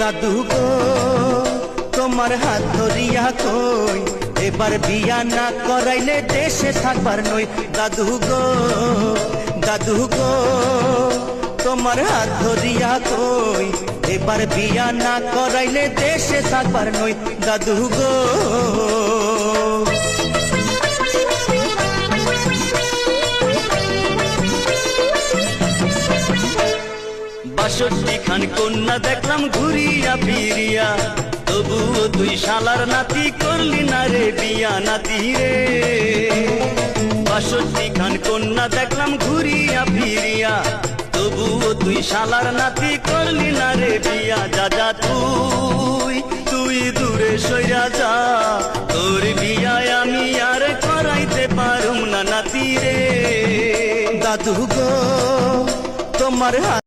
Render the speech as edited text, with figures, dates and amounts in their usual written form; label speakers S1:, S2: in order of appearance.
S1: দাদু গো তোমার হাত ধরিয়া কই এবার বিয়া না করাইলে দেশে থাকবার নই। দাদু গো তোমার হাত ধরিয়া কই এবার বিয়া না করাইলে দেশে থাকবার নই। দাদু গো 62 খান কন্যা দেখলাম ঘুরিয়া ফিরিয়া, তবুও তুই শালার নাতি করলি না রে বিয়া নাতি রে। 62 খান কন্যা দেখলাম ঘুরিয়া ফিরিয়া, তবুও তুই শালার নাতি করলি না রে বিয়া। যা যা তুই দূরে সইরা যা, তোর বিয়ায় আমি আর করাইতে পারুম না নাতি রে। দাদু গো তোমার হাত